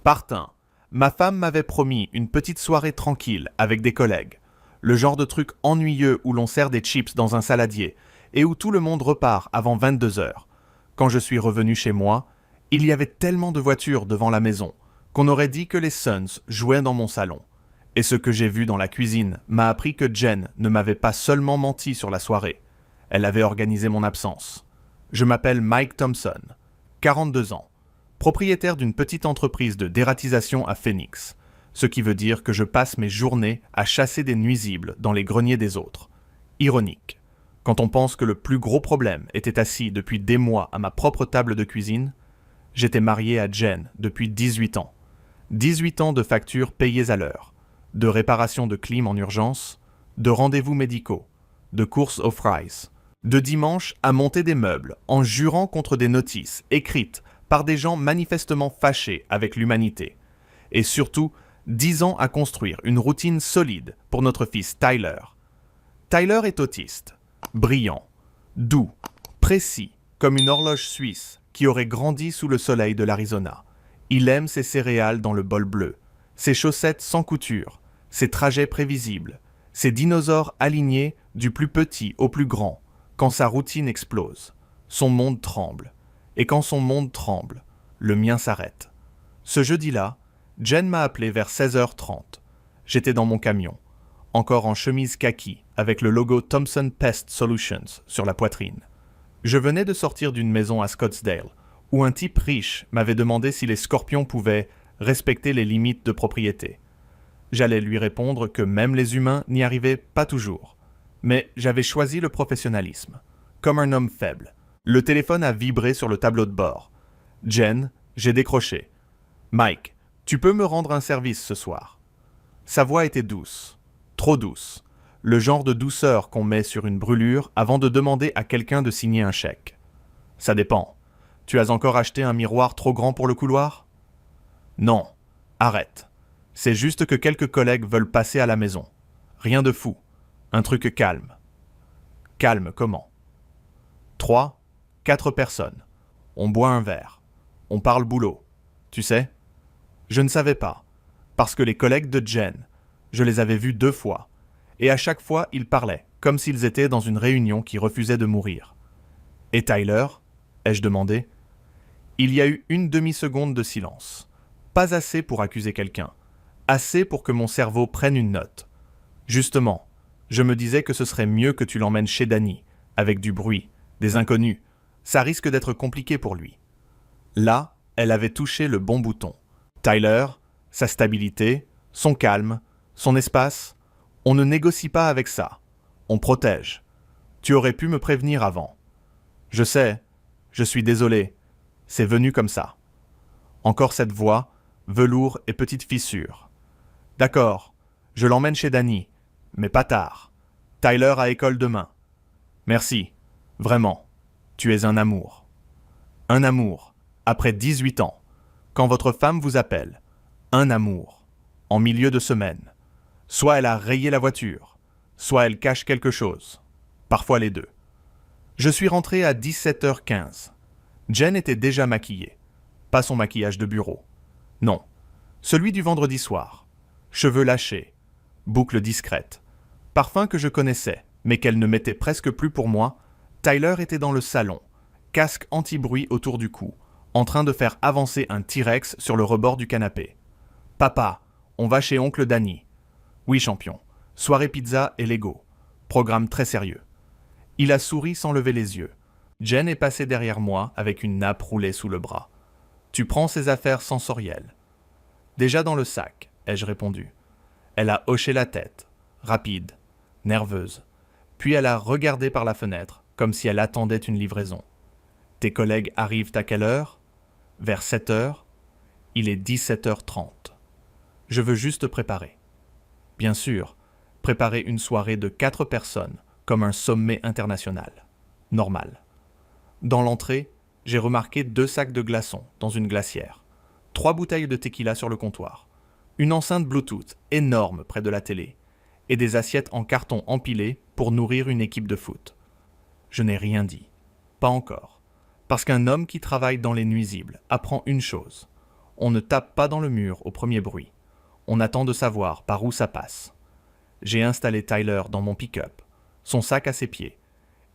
Part 1. Ma femme m'avait promis une petite soirée tranquille avec des collègues. Le genre de truc ennuyeux où l'on sert des chips dans un saladier et où tout le monde repart avant 22 heures. Quand je suis revenu chez moi, il y avait tellement de voitures devant la maison qu'on aurait dit que les Suns jouaient dans mon salon. Et ce que j'ai vu dans la cuisine m'a appris que Jen ne m'avait pas seulement menti sur la soirée. Elle avait organisé mon absence. Je m'appelle Mike Thompson, 42 ans, propriétaire d'une petite entreprise de dératisation à Phoenix, ce qui veut dire que je passe mes journées à chasser des nuisibles dans les greniers des autres. Ironique, quand on pense que le plus gros problème était assis depuis des mois à ma propre table de cuisine. J'étais marié à Jen depuis 18 ans. 18 ans de factures payées à l'heure, de réparation de clim en urgence, de rendez-vous médicaux, de courses aux fries, de dimanche à monter des meubles en jurant contre des notices écrites par des gens manifestement fâchés avec l'humanité. Et surtout, 10 ans à construire une routine solide pour notre fils Tyler. Tyler est autiste, brillant, doux, précis, comme une horloge suisse qui aurait grandi sous le soleil de l'Arizona. Il aime ses céréales dans le bol bleu, ses chaussettes sans couture, ses trajets prévisibles, ses dinosaures alignés du plus petit au plus grand. Quand sa routine explose, son monde tremble. Et quand son monde tremble, le mien s'arrête. Ce jeudi-là, Jen m'a appelé vers 16h30. J'étais dans mon camion, encore en chemise kaki, avec le logo Thompson Pest Solutions sur la poitrine. Je venais de sortir d'une maison à Scottsdale, où un type riche m'avait demandé si les scorpions pouvaient respecter les limites de propriété. J'allais lui répondre que même les humains n'y arrivaient pas toujours. Mais j'avais choisi le professionnalisme, comme un homme faible. Le téléphone a vibré sur le tableau de bord. Jen, j'ai décroché. Mike, tu peux me rendre un service ce soir. Sa voix était douce, trop douce, le genre de douceur qu'on met sur une brûlure avant de demander à quelqu'un de signer un chèque. Ça dépend. Tu as encore acheté un miroir trop grand pour le couloir? Non, arrête. C'est juste que quelques collègues veulent passer à la maison. Rien de fou. Un truc calme. Calme comment? 3, 4 personnes. On boit un verre. On parle boulot. Tu sais? Je ne savais pas. Parce que les collègues de Jen, je les avais vus 2 fois. Et à chaque fois, ils parlaient, comme s'ils étaient dans une réunion qui refusait de mourir. Et Tyler? Ai-je demandé. Il y a eu une demi-seconde de silence. Pas assez pour accuser quelqu'un. Assez pour que mon cerveau prenne une note. Justement, je me disais que ce serait mieux que tu l'emmènes chez Danny, avec du bruit, des inconnus. Ça risque d'être compliqué pour lui. Là, elle avait touché le bon bouton. Tyler, sa stabilité, son calme, son espace, on ne négocie pas avec ça. On protège. Tu aurais pu me prévenir avant. Je sais, je suis désolé. C'est venu comme ça. Encore cette voix, velours et petite fissure. D'accord, je l'emmène chez Danny, mais pas tard. Tyler à école demain. Merci, vraiment. Tu es un amour. Un amour, après 18 ans, quand votre femme vous appelle. Un amour, en milieu de semaine. Soit elle a rayé la voiture, soit elle cache quelque chose. Parfois les deux. Je suis rentré à 17h15. Jen était déjà maquillée. Pas son maquillage de bureau. Non, celui du vendredi soir. Cheveux lâchés, boucles discrètes. Parfum que je connaissais, mais qu'elle ne mettait presque plus pour moi. Tyler était dans le salon, casque anti-bruit autour du cou, en train de faire avancer un T-Rex sur le rebord du canapé. « Papa, on va chez oncle Danny. »« Oui, champion. Soirée pizza et Lego. Programme très sérieux. » Il a souri sans lever les yeux. Jen est passée derrière moi avec une nappe roulée sous le bras. « Tu prends ses affaires sensorielles. »« Déjà dans le sac, » ai-je répondu. Elle a hoché la tête, rapide, nerveuse. Puis elle a regardé par la fenêtre, comme si elle attendait une livraison. « Tes collègues arrivent à quelle heure ? » Vers 7 heures. Il est 17h30. Je veux juste préparer. Bien sûr, préparer une soirée de 4 personnes, comme un sommet international. Normal. Dans l'entrée, j'ai remarqué 2 sacs de glaçons dans une glacière, 3 bouteilles de tequila sur le comptoir, une enceinte Bluetooth énorme près de la télé, et des assiettes en carton empilées pour nourrir une équipe de foot. Je n'ai rien dit. Pas encore. Parce qu'un homme qui travaille dans les nuisibles apprend une chose. On ne tape pas dans le mur au premier bruit. On attend de savoir par où ça passe. J'ai installé Tyler dans mon pick-up, son sac à ses pieds.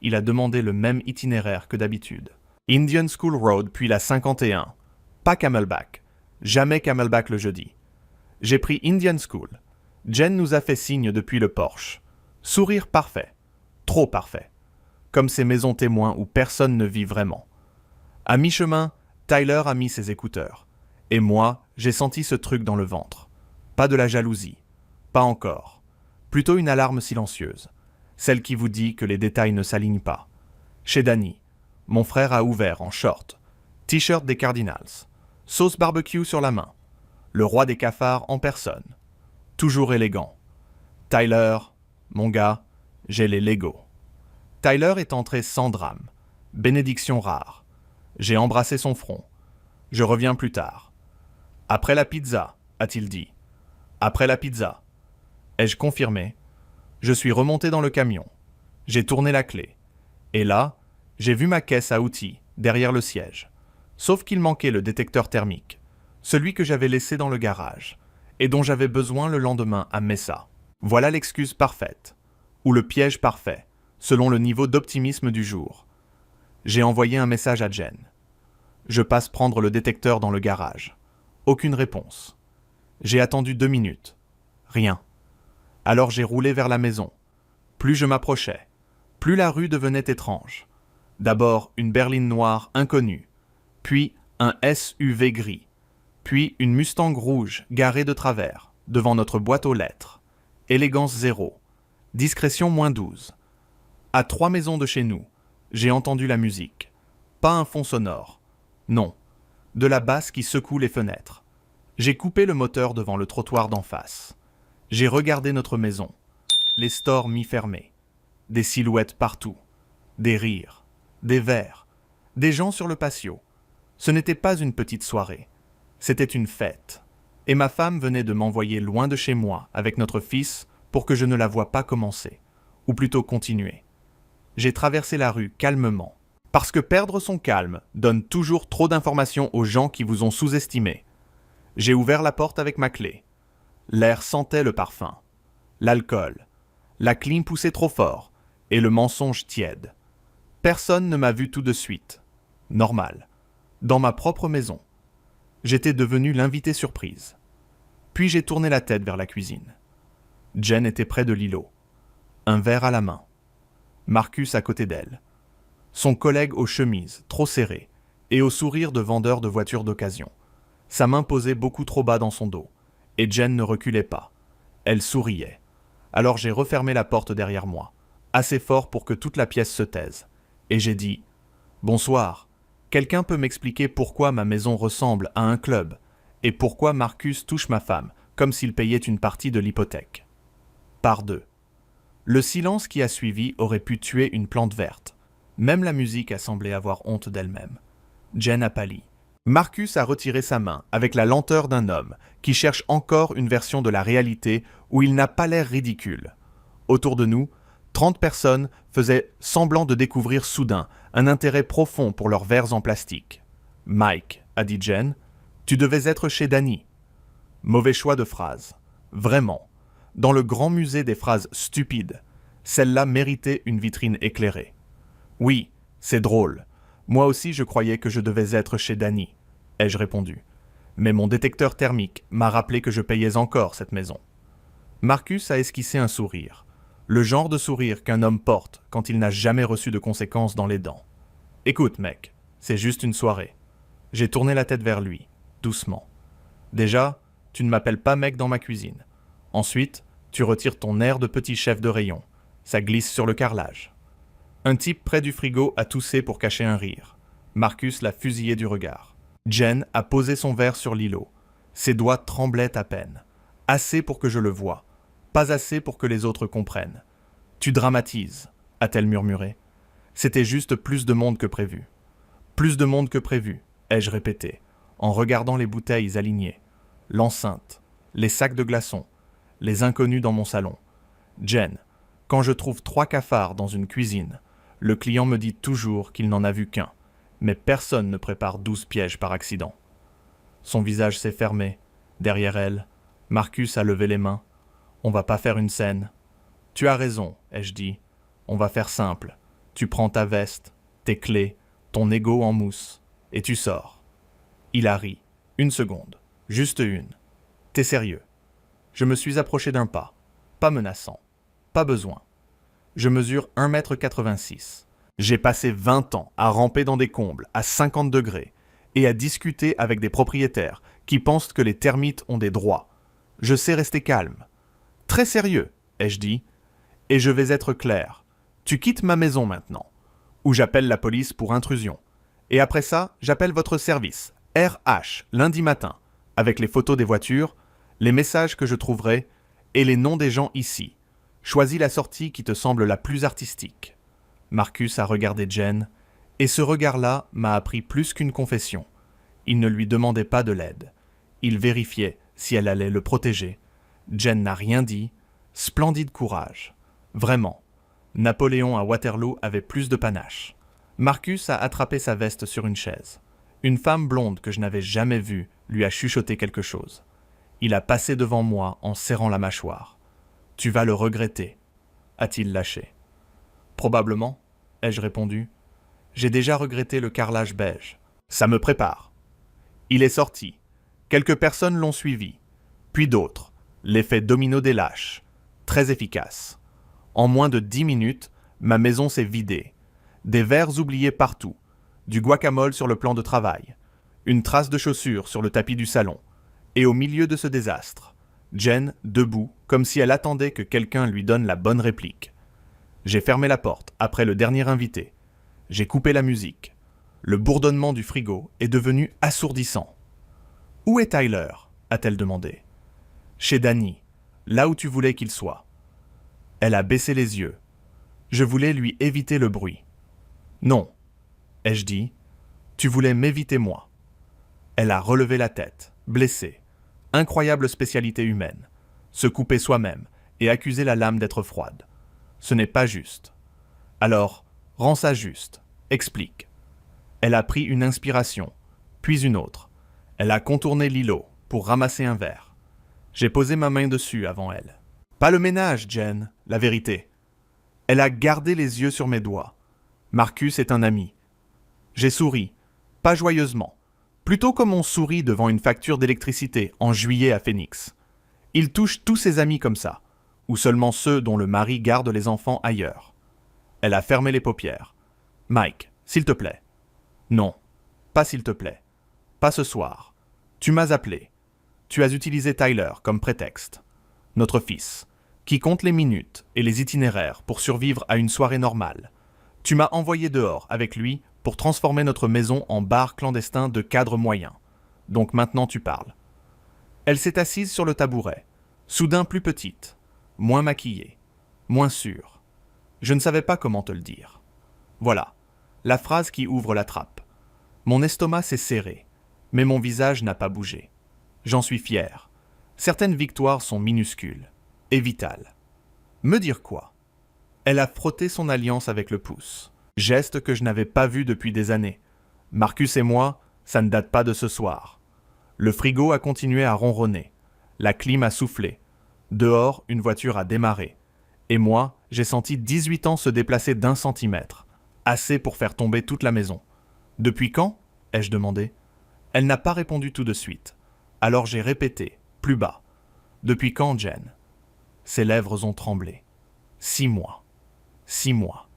Il a demandé le même itinéraire que d'habitude. Indian School Road puis la 51. Pas Camelback. Jamais Camelback le jeudi. J'ai pris Indian School. Jen nous a fait signe depuis le Porsche. Sourire parfait. Trop parfait. Comme ces maisons témoins où personne ne vit vraiment. À mi-chemin, Tyler a mis ses écouteurs. Et moi, j'ai senti ce truc dans le ventre. Pas de la jalousie. Pas encore. Plutôt une alarme silencieuse. Celle qui vous dit que les détails ne s'alignent pas. Chez Danny, mon frère a ouvert en short. T-shirt des Cardinals. Sauce barbecue sur la main. Le roi des cafards en personne. Toujours élégant. Tyler, mon gars, j'ai les Lego. Tyler est entré sans drame. Bénédiction rare. J'ai embrassé son front. Je reviens plus tard. Après la pizza, a-t-il dit. Après la pizza. Ai-je confirmé? Je suis remonté dans le camion. J'ai tourné la clé. Et là, j'ai vu ma caisse à outils, derrière le siège. Sauf qu'il manquait le détecteur thermique. Celui que j'avais laissé dans le garage, et dont j'avais besoin le lendemain à Mesa. Voilà l'excuse parfaite. Ou le piège parfait, selon le niveau d'optimisme du jour. J'ai envoyé un message à Jen. Je passe prendre le détecteur dans le garage. Aucune réponse. J'ai attendu 2 minutes. Rien. Alors j'ai roulé vers la maison. Plus je m'approchais, plus la rue devenait étrange. D'abord une berline noire inconnue, puis un SUV gris, puis une Mustang rouge garée de travers, devant notre boîte aux lettres. Élégance 0, discrétion -12. À 3 maisons de chez nous, j'ai entendu la musique. Pas un fond sonore. Non, de la basse qui secoue les fenêtres. J'ai coupé le moteur devant le trottoir d'en face. J'ai regardé notre maison. Les stores mi-fermés. Des silhouettes partout. Des rires. Des verres. Des gens sur le patio. Ce n'était pas une petite soirée. C'était une fête. Et ma femme venait de m'envoyer loin de chez moi avec notre fils pour que je ne la voie pas commencer. Ou plutôt continuer. J'ai traversé la rue calmement. Parce que perdre son calme donne toujours trop d'informations aux gens qui vous ont sous-estimé. J'ai ouvert la porte avec ma clé. L'air sentait le parfum, l'alcool, la clim poussait trop fort et le mensonge tiède. Personne ne m'a vu tout de suite. Normal. Dans ma propre maison. J'étais devenu l'invité surprise. Puis j'ai tourné la tête vers la cuisine. Jen était près de l'îlot. Un verre à la main. Marcus à côté d'elle. Son collègue aux chemises, trop serrées, et au sourire de vendeur de voitures d'occasion. Sa main posée beaucoup trop bas dans son dos. Et Jen ne reculait pas. Elle souriait. Alors j'ai refermé la porte derrière moi, assez fort pour que toute la pièce se taise. Et j'ai dit « Bonsoir, quelqu'un peut m'expliquer pourquoi ma maison ressemble à un club et pourquoi Marcus touche ma femme comme s'il payait une partie de l'hypothèque ?» Par 2. Le silence qui a suivi aurait pu tuer une plante verte. Même la musique a semblé avoir honte d'elle-même. Jen a pâli. Marcus a retiré sa main avec la lenteur d'un homme qui cherche encore une version de la réalité où il n'a pas l'air ridicule. Autour de nous, 30 personnes faisaient semblant de découvrir soudain un intérêt profond pour leurs verres en plastique. « Mike, a dit Jen, tu devais être chez Danny. » Mauvais choix de phrase. Vraiment. Dans le grand musée des phrases stupides, celle-là méritait une vitrine éclairée. Oui, c'est drôle. Moi aussi je croyais que je devais être chez Danny, ai-je répondu. Mais mon détecteur thermique m'a rappelé que je payais encore cette maison. Marcus a esquissé un sourire. Le genre de sourire qu'un homme porte quand il n'a jamais reçu de conséquences dans les dents. Écoute, mec, c'est juste une soirée. J'ai tourné la tête vers lui, doucement. Déjà, tu ne m'appelles pas mec dans ma cuisine. Ensuite, tu retires ton air de petit chef de rayon. Ça glisse sur le carrelage. Un type près du frigo a toussé pour cacher un rire. Marcus l'a fusillé du regard. Jen a posé son verre sur l'îlot. Ses doigts tremblaient à peine. Assez pour que je le voie. Pas assez pour que les autres comprennent. « Tu dramatises », a-t-elle murmuré. C'était juste plus de monde que prévu. Plus de monde que prévu, ai-je répété, en regardant les bouteilles alignées, l'enceinte, les sacs de glaçons, les inconnus dans mon salon. Jen, quand je trouve 3 cafards dans une cuisine, le client me dit toujours qu'il n'en a vu qu'un, mais personne ne prépare 12 pièges par accident. Son visage s'est fermé. Derrière elle, Marcus a levé les mains. On va pas faire une scène. Tu as raison, ai-je dit. On va faire simple. Tu prends ta veste, tes clés, ton égo en mousse, et tu sors. Il a ri. Une seconde. Juste une. T'es sérieux? Je me suis approché d'un pas. Pas menaçant. Pas besoin. Je mesure 1,86 m. J'ai passé 20 ans à ramper dans des combles à 50 degrés et à discuter avec des propriétaires qui pensent que les termites ont des droits. Je sais rester calme. Très sérieux, ai-je dit. Et je vais être clair. Tu quittes ma maison maintenant. Ou j'appelle la police pour intrusion. Et après ça, j'appelle votre service, RH, lundi matin, avec les photos des voitures, les messages que je trouverai et les noms des gens ici. Choisis la sortie qui te semble la plus artistique. Marcus a regardé Jen, et ce regard-là m'a appris plus qu'une confession. Il ne lui demandait pas de l'aide. Il vérifiait si elle allait le protéger. Jen n'a rien dit. Splendide courage. Vraiment. Napoléon à Waterloo avait plus de panache. Marcus a attrapé sa veste sur une chaise. Une femme blonde que je n'avais jamais vue lui a chuchoté quelque chose. Il a passé devant moi en serrant la mâchoire. « Tu vas le regretter », a-t-il lâché. « Probablement, ai-je répondu. J'ai déjà regretté le carrelage beige. Ça me prépare. » Il est sorti. Quelques personnes l'ont suivi. Puis d'autres. L'effet domino des lâches. Très efficace. En moins de 10 minutes, ma maison s'est vidée. Des verres oubliés partout. Du guacamole sur le plan de travail. Une trace de chaussure sur le tapis du salon. Et au milieu de ce désastre, Jen, debout, comme si elle attendait que quelqu'un lui donne la bonne réplique. J'ai fermé la porte après le dernier invité. J'ai coupé la musique. Le bourdonnement du frigo est devenu assourdissant. « Où est Tyler » a-t-elle demandé. « Chez Danny, là où tu voulais qu'il soit. » Elle a baissé les yeux. Je voulais lui éviter le bruit. « Non, » ai-je dit, « tu voulais m'éviter moi. » Elle a relevé la tête, blessée. Incroyable spécialité humaine. Se couper soi-même et accuser la lame d'être froide. Ce n'est pas juste. Alors, rends ça juste. Explique. Elle a pris une inspiration, puis une autre. Elle a contourné l'îlot pour ramasser un verre. J'ai posé ma main dessus avant elle. Pas le ménage, Jen, la vérité. Elle a gardé les yeux sur mes doigts. Marcus est un ami. J'ai souri, pas joyeusement, plutôt comme on sourit devant une facture d'électricité en juillet à Phoenix. Il touche tous ses amis comme ça, ou seulement ceux dont le mari garde les enfants ailleurs. Elle a fermé les paupières. Mike, s'il te plaît. Non, pas s'il te plaît. Pas ce soir. Tu m'as appelé. Tu as utilisé Tyler comme prétexte. Notre fils, qui compte les minutes et les itinéraires pour survivre à une soirée normale. Tu m'as envoyé dehors avec lui pour transformer notre maison en bar clandestin de cadres moyens. Donc maintenant tu parles. Elle s'est assise sur le tabouret, soudain plus petite, moins maquillée, moins sûre. Je ne savais pas comment te le dire. Voilà, la phrase qui ouvre la trappe. Mon estomac s'est serré, mais mon visage n'a pas bougé. J'en suis fier. Certaines victoires sont minuscules et vitales. Me dire quoi? Elle a frotté son alliance avec le pouce, geste que je n'avais pas vu depuis des années. Marcus et moi, ça ne date pas de ce soir. Le frigo a continué à ronronner. La clim a soufflé. Dehors, une voiture a démarré. Et moi, j'ai senti 18 ans se déplacer d'1 centimètre. Assez pour faire tomber toute la maison. Depuis quand? Ai-je demandé. Elle n'a pas répondu tout de suite. Alors j'ai répété, plus bas. Depuis quand, Jen? Ses lèvres ont tremblé. 6 mois. 6 mois.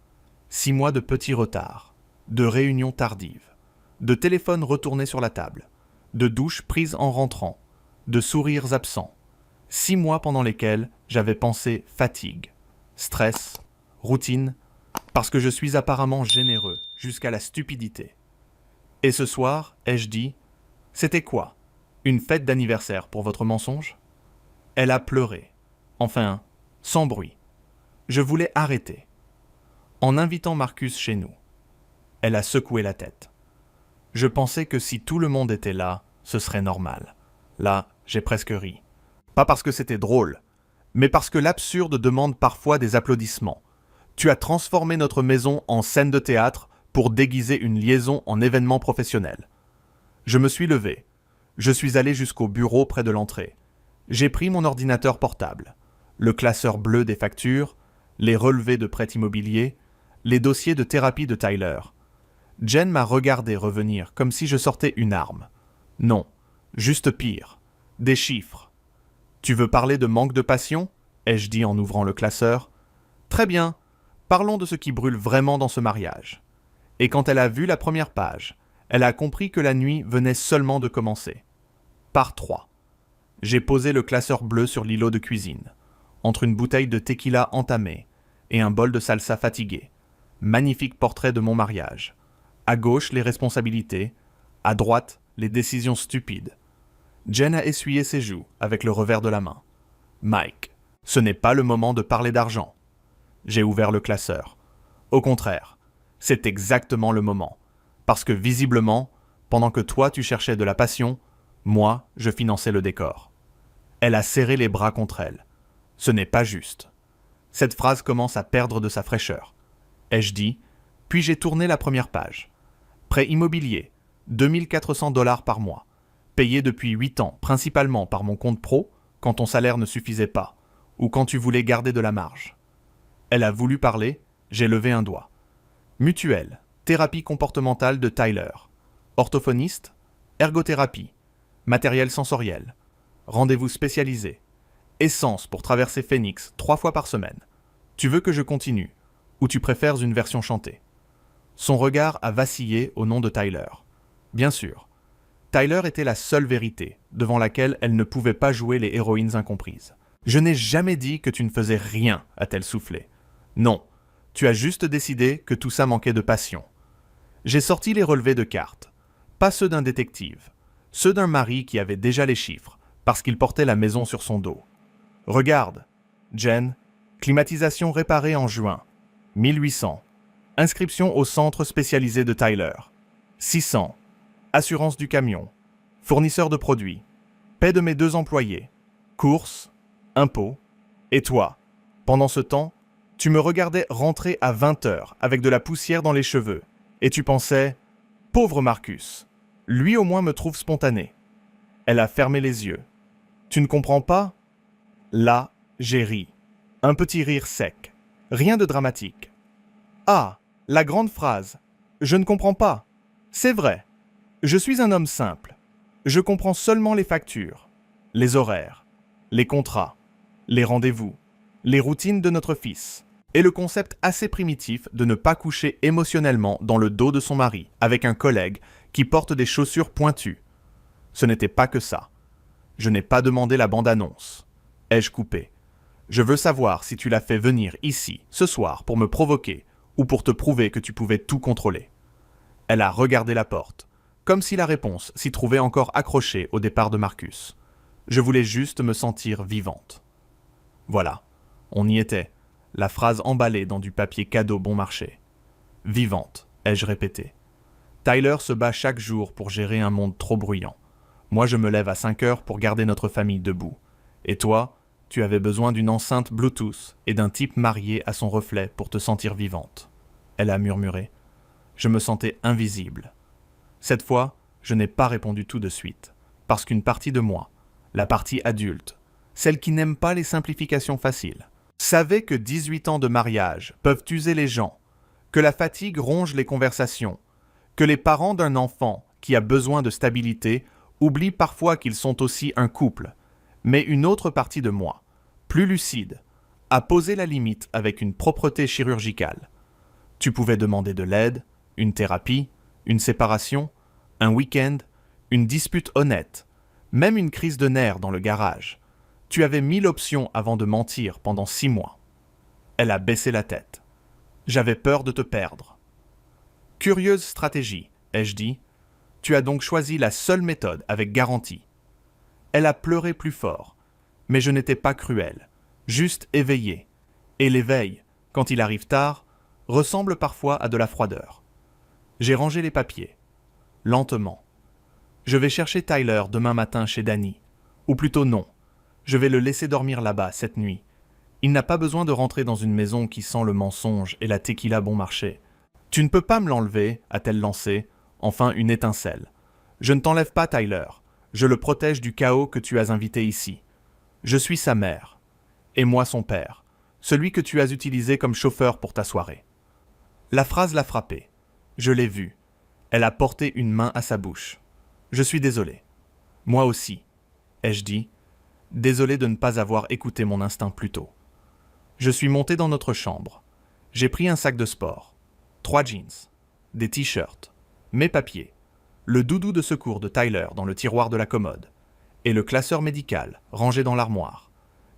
6 mois de petits retards, de réunions tardives, de téléphones retournés sur la table, de douches prises en rentrant, de sourires absents. 6 mois pendant lesquels j'avais pensé fatigue, stress, routine, parce que je suis apparemment généreux jusqu'à la stupidité. Et ce soir, ai-je dit, c'était quoi? Une fête d'anniversaire pour votre mensonge? Elle a pleuré, enfin, sans bruit. Je voulais arrêter. En invitant Marcus chez nous, elle a secoué la tête. Je pensais que si tout le monde était là, ce serait normal. Là, j'ai presque ri. Pas parce que c'était drôle, mais parce que l'absurde demande parfois des applaudissements. Tu as transformé notre maison en scène de théâtre pour déguiser une liaison en événement professionnel. Je me suis levé. Je suis allé jusqu'au bureau près de l'entrée. J'ai pris mon ordinateur portable, le classeur bleu des factures, les relevés de prêts immobiliers, les dossiers de thérapie de Tyler. Jen m'a regardé revenir comme si je sortais une arme. Non, juste pire. Des chiffres. Tu veux parler de manque de passion ? Ai-je dit en ouvrant le classeur. Très bien, parlons de ce qui brûle vraiment dans ce mariage. Et quand elle a vu la première page, elle a compris que la nuit venait seulement de commencer. Par 3. J'ai posé le classeur bleu sur l'îlot de cuisine, entre une bouteille de tequila entamée et un bol de salsa fatigué. Magnifique portrait de mon mariage. À gauche, les responsabilités. À droite, les décisions stupides. Jen a essuyé ses joues avec le revers de la main. Mike, ce n'est pas le moment de parler d'argent. J'ai ouvert le classeur. Au contraire, c'est exactement le moment. Parce que visiblement, pendant que toi tu cherchais de la passion, moi, je finançais le décor. Elle a serré les bras contre elle. Ce n'est pas juste. Cette phrase commence à perdre de sa fraîcheur. Ai-je dit, puis j'ai tourné la première page. Prêt immobilier, 2400 $ par mois. Payé depuis 8 ans, principalement par mon compte pro, quand ton salaire ne suffisait pas, ou quand tu voulais garder de la marge. Elle a voulu parler, j'ai levé un doigt. Mutuelle, thérapie comportementale de Tyler. Orthophoniste, ergothérapie, matériel sensoriel, rendez-vous spécialisé, essence pour traverser Phoenix 3 fois par semaine. Tu veux que je continue, ou tu préfères une version chantée? Son regard a vacillé au nom de Tyler. Bien sûr, Tyler était la seule vérité, devant laquelle elle ne pouvait pas jouer les héroïnes incomprises. Je n'ai jamais dit que tu ne faisais rien, a-t-elle soufflé. Non, tu as juste décidé que tout ça manquait de passion. J'ai sorti les relevés de cartes, pas ceux d'un détective, ceux d'un mari qui avait déjà les chiffres, parce qu'il portait la maison sur son dos. Regarde, Jen, climatisation réparée en juin, 1800. Inscription au centre spécialisé de Tyler, 600. Assurance du camion, fournisseur de produits, paie de mes 2 employés, courses, impôts. Et toi, pendant ce temps, tu me regardais rentrer à 20h avec de la poussière dans les cheveux, et tu pensais « Pauvre Marcus, lui au moins me trouve spontané. » Elle a fermé les yeux. « Tu ne comprends pas ?» Là, j'ai ri. Un petit rire sec. Rien de dramatique. « Ah, la grande phrase. Je ne comprends pas. C'est vrai. Je suis un homme simple. Je comprends seulement les factures, les horaires, les contrats, les rendez-vous, les routines de notre fils, et le concept assez primitif de ne pas coucher émotionnellement dans le dos de son mari avec un collègue qui porte des chaussures pointues. Ce n'était pas que ça. Je n'ai pas demandé la bande-annonce. Ai-je coupé? Je veux savoir si tu l'as fait venir ici, ce soir, pour me provoquer ou pour te prouver que tu pouvais tout contrôler. Elle a regardé la porte, comme si la réponse s'y trouvait encore accrochée au départ de Marcus. Je voulais juste me sentir vivante. Voilà, on y était, la phrase emballée dans du papier cadeau bon marché. Vivante, ai-je répété. Tyler se bat chaque jour pour gérer un monde trop bruyant. Moi, je me lève à 5 heures pour garder notre famille debout. Et toi, tu avais besoin d'une enceinte Bluetooth et d'un type marié à son reflet pour te sentir vivante. Elle a murmuré. Je me sentais invisible. Cette fois, je n'ai pas répondu tout de suite, parce qu'une partie de moi, la partie adulte, celle qui n'aime pas les simplifications faciles, savait que 18 ans de mariage peuvent user les gens, que la fatigue ronge les conversations, que les parents d'un enfant qui a besoin de stabilité oublient parfois qu'ils sont aussi un couple, mais une autre partie de moi, plus lucide, a posé la limite avec une propreté chirurgicale. Tu pouvais demander de l'aide, une thérapie, une séparation, un week-end, une dispute honnête, même une crise de nerfs dans le garage. Tu avais 1000 options avant de mentir pendant 6 mois. Elle a baissé la tête. J'avais peur de te perdre. Curieuse stratégie, ai-je dit. Tu as donc choisi la seule méthode avec garantie. Elle a pleuré plus fort, mais je n'étais pas cruel, juste éveillé. Et l'éveil, quand il arrive tard, ressemble parfois à de la froideur. J'ai rangé les papiers. Lentement. Je vais chercher Tyler demain matin chez Danny. Ou plutôt non. Je vais le laisser dormir là-bas cette nuit. Il n'a pas besoin de rentrer dans une maison qui sent le mensonge et la tequila bon marché. Tu ne peux pas me l'enlever, a-t-elle lancé, enfin une étincelle. Je ne t'enlève pas, Tyler. Je le protège du chaos que tu as invité ici. Je suis sa mère. Et moi son père, celui que tu as utilisé comme chauffeur pour ta soirée. » La phrase l'a frappée. Je l'ai vue. Elle a porté une main à sa bouche. « Je suis désolé. »« Moi aussi, » ai-je dit. Désolé de ne pas avoir écouté mon instinct plus tôt. Je suis monté dans notre chambre. J'ai pris un sac de sport, 3 jeans, des t-shirts, mes papiers, le doudou de secours de Tyler dans le tiroir de la commode, et le classeur médical rangé dans l'armoire.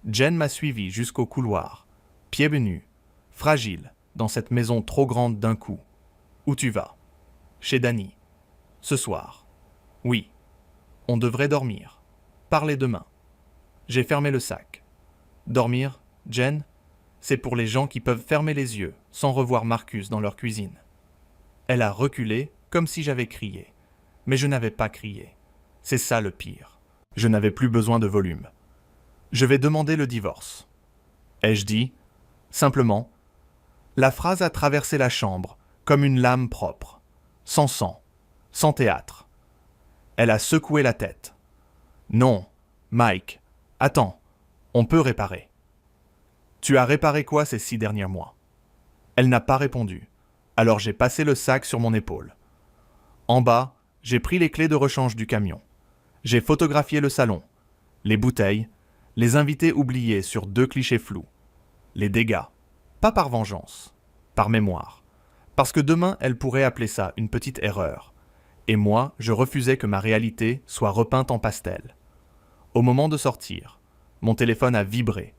Jen m'a suivi jusqu'au couloir, pieds nus, fragile, dans cette maison trop grande d'un coup. « Où tu vas ? » ?»« Chez Danny. »« Ce soir. »« Oui. »« On devrait dormir. Parler demain. » J'ai fermé le sac. « Dormir, Jen ? C'est pour les gens qui peuvent fermer les yeux sans revoir Marcus dans leur cuisine. » Elle a reculé comme si j'avais crié. Mais je n'avais pas crié. C'est ça le pire. Je n'avais plus besoin de volume. « Je vais demander le divorce. » ai-je dit. Simplement. La phrase a traversé la chambre comme une lame propre, sans sang, sans théâtre. Elle a secoué la tête. « Non, Mike, attends, on peut réparer. » « Tu as réparé quoi ces 6 derniers mois ?» Elle n'a pas répondu. Alors j'ai passé le sac sur mon épaule. En bas, j'ai pris les clés de rechange du camion. J'ai photographié le salon, les bouteilles, les invités oubliés sur 2 clichés flous. Les dégâts, pas par vengeance, par mémoire. Parce que demain, elle pourrait appeler ça une petite erreur. Et moi, je refusais que ma réalité soit repeinte en pastel. Au moment de sortir, mon téléphone a vibré.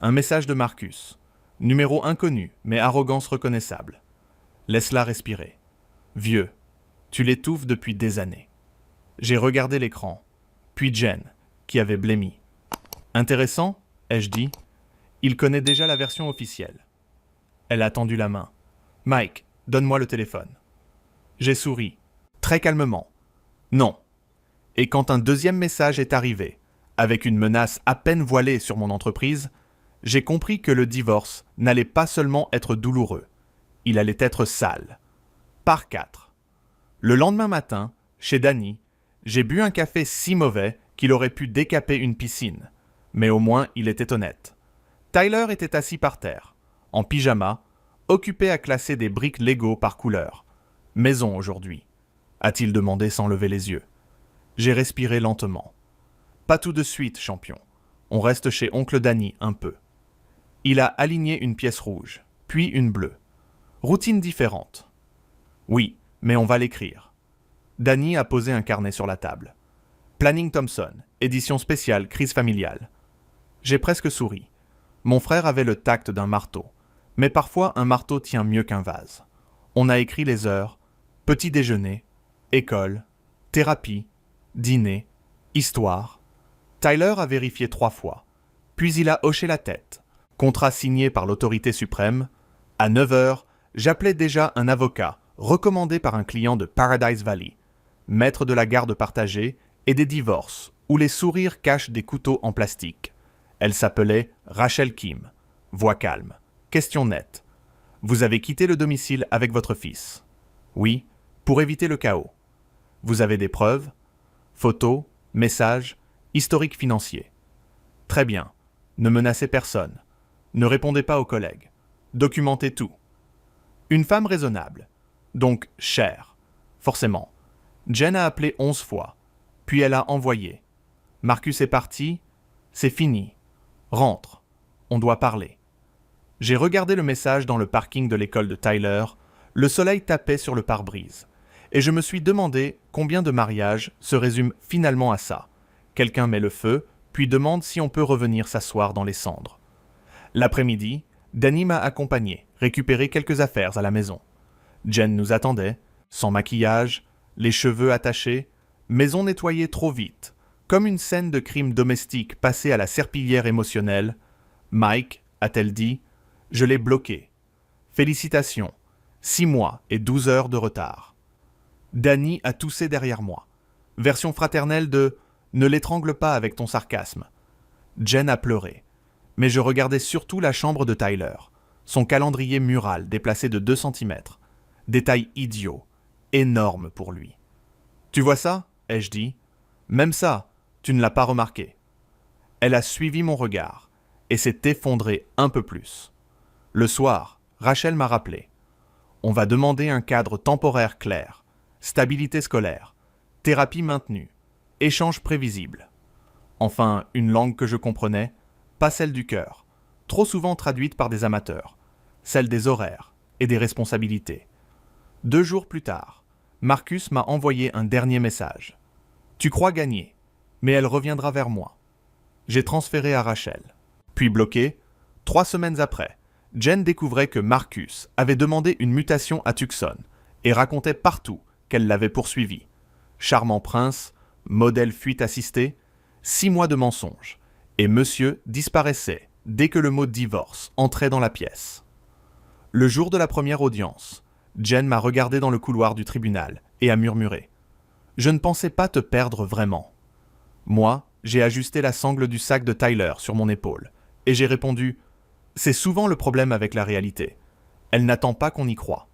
Un message de Marcus. Numéro inconnu, mais arrogance reconnaissable. Laisse-la respirer. Vieux, tu l'étouffes depuis des années. J'ai regardé l'écran, puis Jen, qui avait blêmi. Intéressant, ai-je dit. Il connaît déjà la version officielle. Elle a tendu la main. Mike, donne-moi le téléphone. J'ai souri, très calmement. Non. Et quand un deuxième message est arrivé, avec une menace à peine voilée sur mon entreprise, j'ai compris que le divorce n'allait pas seulement être douloureux, il allait être sale. Par 4. Le lendemain matin, chez Danny, j'ai bu un café si mauvais qu'il aurait pu décaper une piscine. Mais au moins, il était honnête. Tyler était assis par terre, en pyjama, occupé à classer des briques Lego par couleur. « Maison aujourd'hui », a-t-il demandé sans lever les yeux. J'ai respiré lentement. « Pas tout de suite, champion. On reste chez oncle Danny un peu. » Il a aligné une pièce rouge, puis une bleue. Routine différente. Oui, mais on va l'écrire. Danny a posé un carnet sur la table. Planning Thompson, édition spéciale crise familiale. J'ai presque souri. Mon frère avait le tact d'un marteau, mais parfois un marteau tient mieux qu'un vase. On a écrit les heures, petit déjeuner, école, thérapie, dîner, histoire. Tyler a vérifié 3 fois, puis il a hoché la tête. Contrat signé par l'autorité suprême. À 9 heures, j'appelais déjà un avocat recommandé par un client de Paradise Valley, maître de la garde partagée et des divorces, où les sourires cachent des couteaux en plastique. Elle s'appelait Rachel Kim. Voix calme. Question nette. Vous avez quitté le domicile avec votre fils. Oui, pour éviter le chaos. Vous avez des preuves? Photos, messages, historique financier. Très bien. Ne menacez personne. Ne répondez pas aux collègues. Documentez tout. Une femme raisonnable. Donc chère. Forcément. Jen a appelé 11 fois. Puis elle a envoyé. Marcus est parti. C'est fini. Rentre. On doit parler. J'ai regardé le message dans le parking de l'école de Tyler. Le soleil tapait sur le pare-brise. Et je me suis demandé combien de mariages se résument finalement à ça. Quelqu'un met le feu, puis demande si on peut revenir s'asseoir dans les cendres. L'après-midi, Danny m'a accompagné, récupérer quelques affaires à la maison. Jen nous attendait, sans maquillage, les cheveux attachés, maison nettoyée trop vite, comme une scène de crime domestique passée à la serpillière émotionnelle. Mike, a-t-elle dit, je l'ai bloqué. Félicitations, 6 mois et 12 heures de retard. Danny a toussé derrière moi. Version fraternelle de « Ne l'étrangle pas avec ton sarcasme ». Jen a pleuré. Mais je regardais surtout la chambre de Tyler, son calendrier mural déplacé de 2 cm. Détail idiot, énorme pour lui. « Tu vois ça ?» ai-je dit. Même ça, tu ne l'as pas remarqué. Elle a suivi mon regard et s'est effondrée un peu plus. Le soir, Rachel m'a rappelé. On va demander un cadre temporaire clair, stabilité scolaire, thérapie maintenue, échange prévisible. Enfin, une langue que je comprenais, pas celle du cœur, trop souvent traduite par des amateurs, celle des horaires et des responsabilités. 2 jours plus tard, Marcus m'a envoyé un dernier message. Tu crois gagner, mais elle reviendra vers moi. J'ai transféré à Rachel. Puis bloqué, 3 semaines après, Jen découvrait que Marcus avait demandé une mutation à Tucson et racontait partout qu'elle l'avait poursuivi. Charmant prince, modèle fuite assistée, 6 mois de mensonges, et monsieur disparaissait dès que le mot divorce entrait dans la pièce. Le jour de la première audience, Jen m'a regardé dans le couloir du tribunal et a murmuré « Je ne pensais pas te perdre vraiment. » Moi, j'ai ajusté la sangle du sac de Tyler sur mon épaule, et j'ai répondu « C'est souvent le problème avec la réalité. Elle n'attend pas qu'on y croie. »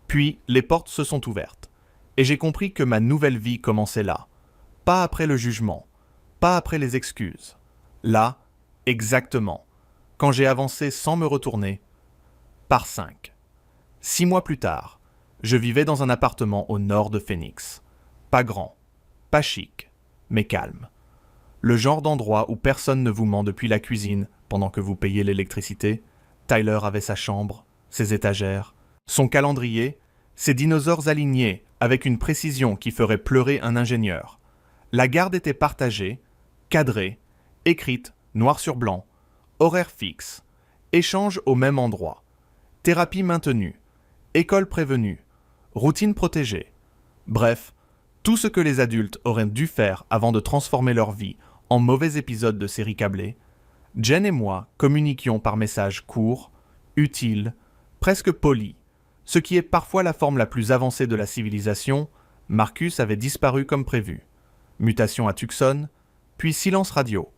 Puis, les portes se sont ouvertes, et j'ai compris que ma nouvelle vie commençait là. Pas après le jugement, pas après les excuses. Là, exactement, quand j'ai avancé sans me retourner, par 5. 6 mois plus tard, je vivais dans un appartement au nord de Phoenix. Pas grand, pas chic, mais calme. Le genre d'endroit où personne ne vous ment depuis la cuisine pendant que vous payez l'électricité. Tyler avait sa chambre, ses étagères, son calendrier, ses dinosaures alignés avec une précision qui ferait pleurer un ingénieur. La garde était partagée, cadrée, écrite, noir sur blanc, horaire fixe, échange au même endroit, thérapie maintenue, école prévenue, routine protégée. Bref, tout ce que les adultes auraient dû faire avant de transformer leur vie en mauvais épisode de série câblée, Jen et moi communiquions par messages courts, utiles, presque polis. Ce qui est parfois la forme la plus avancée de la civilisation, Marcus avait disparu comme prévu. Mutation à Tucson, puis silence radio.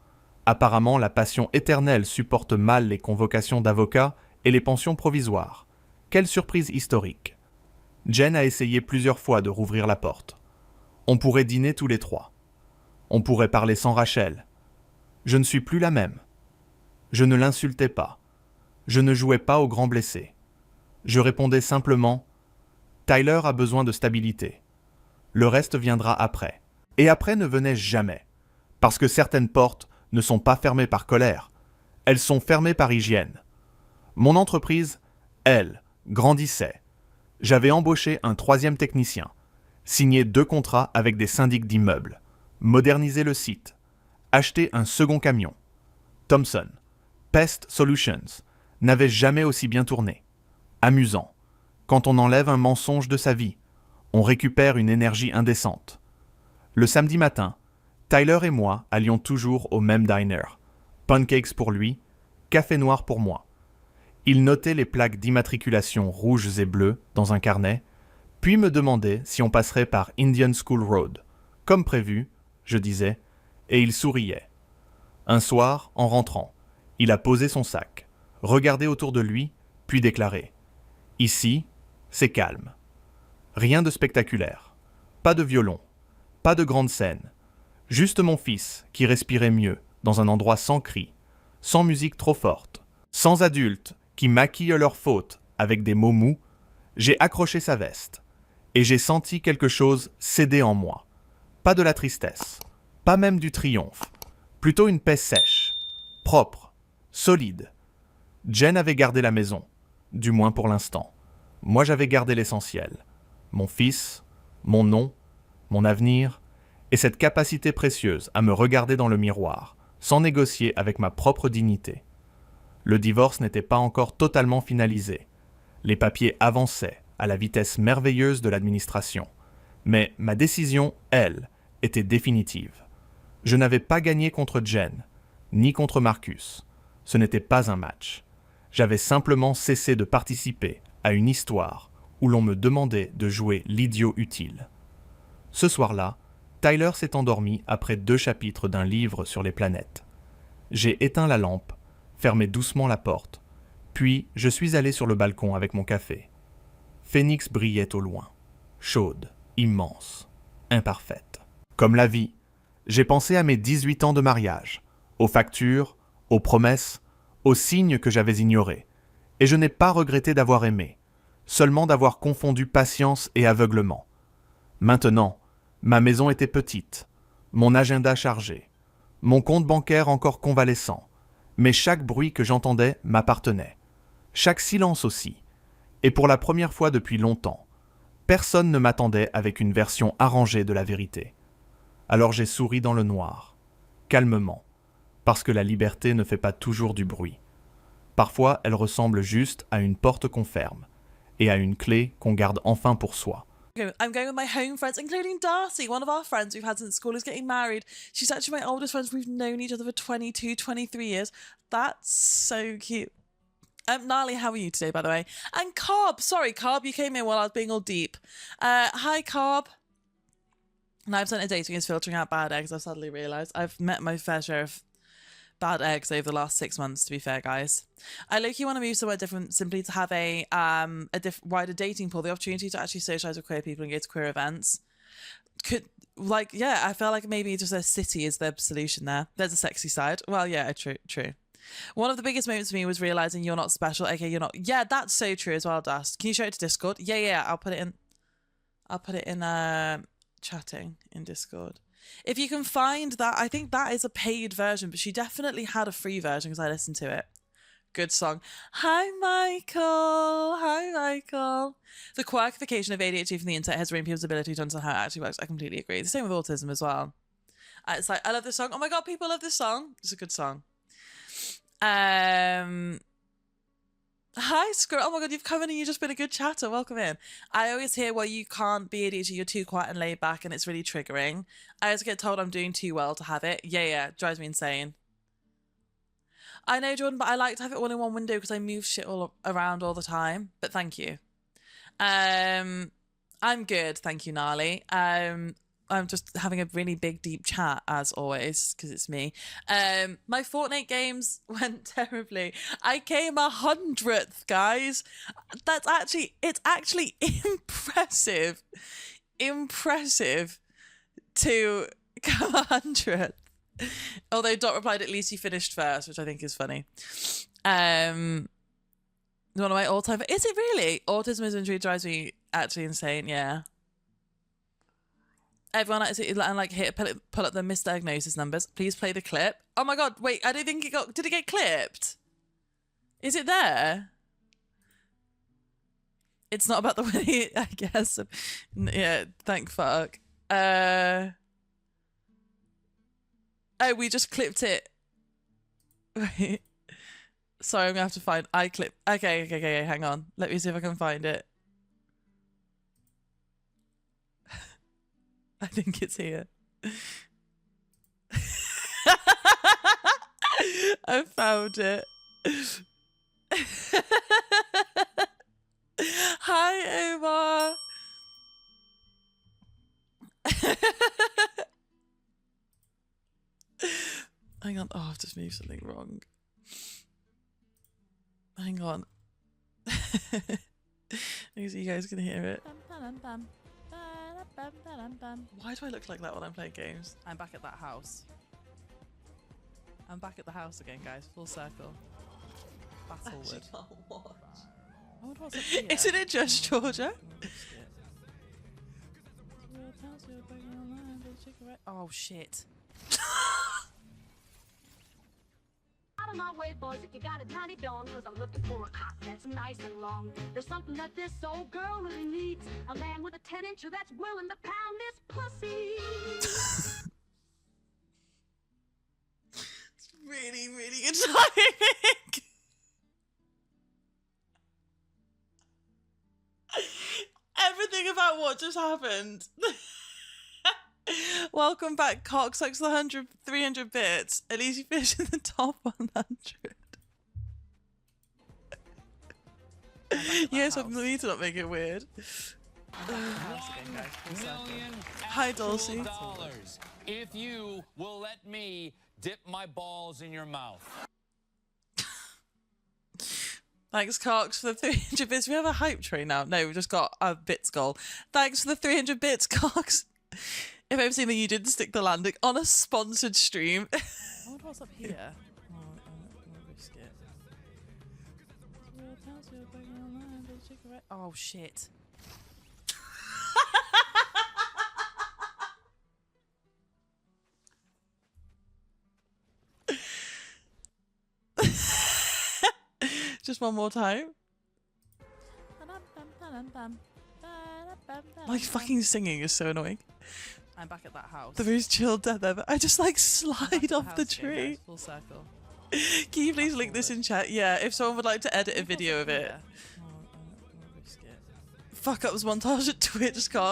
Apparemment, la passion éternelle supporte mal les convocations d'avocats et les pensions provisoires. Quelle surprise historique. Jen a essayé plusieurs fois de rouvrir la porte. On pourrait dîner tous les 3. On pourrait parler sans Rachel. Je ne suis plus la même. Je ne l'insultais pas. Je ne jouais pas au grand blessé. Je répondais simplement « Tyler a besoin de stabilité. Le reste viendra après. » Et après ne venait jamais. Parce que certaines portes ne sont pas fermées par colère. Elles sont fermées par hygiène. Mon entreprise, elle, grandissait. J'avais embauché un 3e technicien, signé 2 contrats avec des syndics d'immeubles, modernisé le site, acheté un second camion. Thomson, Pest Solutions, n'avait jamais aussi bien tourné. Amusant. Quand on enlève un mensonge de sa vie, on récupère une énergie indécente. Le samedi matin, Tyler et moi allions toujours au même diner. Pancakes pour lui, café noir pour moi. Il notait les plaques d'immatriculation rouges et bleues dans un carnet, puis me demandait si on passerait par Indian School Road. Comme prévu, je disais, et il souriait. Un soir, en rentrant, il a posé son sac, regardé autour de lui, puis déclaré « Ici, c'est calme. Rien de spectaculaire. Pas de violon. Pas de grande scène. Juste mon fils qui respirait mieux dans un endroit sans cris, sans musique trop forte, sans adultes qui maquillent leurs fautes avec des mots mous. J'ai accroché sa veste et j'ai senti quelque chose céder en moi. Pas de la tristesse, pas même du triomphe, plutôt une paix sèche, propre, solide. Jen avait gardé la maison, du moins pour l'instant. Moi j'avais gardé l'essentiel. Mon fils, mon nom, mon avenir, et cette capacité précieuse à me regarder dans le miroir, sans négocier avec ma propre dignité. Le divorce n'était pas encore totalement finalisé. Les papiers avançaient à la vitesse merveilleuse de l'administration. Mais ma décision, elle, était définitive. Je n'avais pas gagné contre Jen, ni contre Marcus. Ce n'était pas un match. J'avais simplement cessé de participer à une histoire où l'on me demandait de jouer l'idiot utile. Ce soir-là, Tyler s'est endormi après 2 chapitres d'un livre sur les planètes. J'ai éteint la lampe, fermé doucement la porte, puis je suis allé sur le balcon avec mon café. Phoenix brillait au loin, chaude, immense, imparfaite. Comme la vie, J'ai pensé à mes 18 ans de mariage, aux factures, aux promesses, aux signes que j'avais ignorés. Et je n'ai pas regretté d'avoir aimé, seulement d'avoir confondu patience et aveuglement. Maintenant, ma maison était petite, mon agenda chargé, mon compte bancaire encore convalescent, mais chaque bruit que j'entendais m'appartenait. Chaque silence aussi. Et pour la première fois depuis longtemps, personne ne m'attendait avec une version arrangée de la vérité. Alors j'ai souri dans le noir, calmement, parce que la liberté ne fait pas toujours du bruit. Parfois, elle ressemble juste à une porte qu'on ferme et à une clé qu'on garde enfin pour soi. I'm going with my home friends, including Darcy, one of our friends we've had since school, is getting married. She's actually my oldest friend. We've known each other for 22, 23 years. That's so cute. Nali, how are you today, by the way? And Cobb, sorry, Cobb, you came in while I was being all deep. Hi, Cobb. 9% of dating is filtering out bad eggs, I've suddenly realised. I've met my fair share of bad eggs over the last 6 months, to be fair, guys. I low-key want to move somewhere different simply to have a wider dating pool, the opportunity to actually socialise with queer people and go to queer events. I feel like maybe just a city is the solution there. There's a sexy side. Well, yeah, true. One of the biggest moments for me was realising you're not special. Okay, you're not. Yeah, that's so true as well, Dust. Can you show it to Discord? Yeah, I'll put it in chatting in Discord. If you can find that, I think that is a paid version, but she definitely had a free version because I listened to it. Good song. Hi, Michael. The quirkification of ADHD from the internet has ruined people's ability to understand how it actually works. I completely agree. The same with autism as well. It's like, I love this song. Oh my God, people love this song. It's a good song. Hi, Squirrel. Oh my God, you've come in and you've just been a good chatter. Welcome in. I always hear, well, you can't be ADHD, you're too quiet and laid back and it's really triggering. I always get told I'm doing too well to have it. Yeah, drives me insane. I know, Jordan, but I like to have it all in one window because I move shit all around all the time. But thank you. I'm good, thank you, Nali. I'm just having a really big, deep chat, as always, because it's me. My Fortnite games went terribly. I came 100th, guys. It's actually impressive to come 100th. Although Dot replied, at least you finished first, which I think is funny. One of my all-time... Is it really? Autism is injury drives me actually insane, yeah. Everyone actually pull up the misdiagnosis numbers. Please play the clip. Oh my God, wait, I don't think it got... Did it get clipped? Is it there? It's not about the way, I guess. Yeah, thank fuck. Oh, we just clipped it. Wait. Sorry, I'm gonna have to find... Okay, hang on. Let me see if I can find it. I think it's here. I found it. Hi, Omar. Hang on. Oh, I've just moved something wrong. Hang on. You guys can hear it. Why do I look like that when I'm playing games? I'm back at that house. I'm back at the house again, guys. Full circle. Battlewood. I wonder what's up here. Isn't it just Georgia? Oh, shit. Out of my way, boys, if you got a tiny dong, cause I'm looking for a cock that's nice and long. There's something that this old girl really needs. A man with a 10-incher that's willing to pound this pussy. It's really, really good timing. Everything about what just happened. Welcome back, Cox. Thanks for the 300 bits. At least you finished in the top 100. Yes, I need to not make it weird. Hi, Dulcie. If you will let me dip my balls in your mouth. Thanks, Cox, for the 300 bits. We have a hype train now. No, we've just got a bits goal. Thanks for the 300 bits, Cox. If I've seen that you did stick the landing on a sponsored stream. I wonder what's up here. Oh, I'll risk it. Oh shit. Just one more time. Like fucking singing is so annoying. I'm back at that house. The most chill death ever. I just like Back at slide off the house again, tree. guys, full circle. Can you please link this in chat? Yeah, if someone would like to edit a video of it. Oh, I'll risk it. Fuck ups montage at Twitch, God.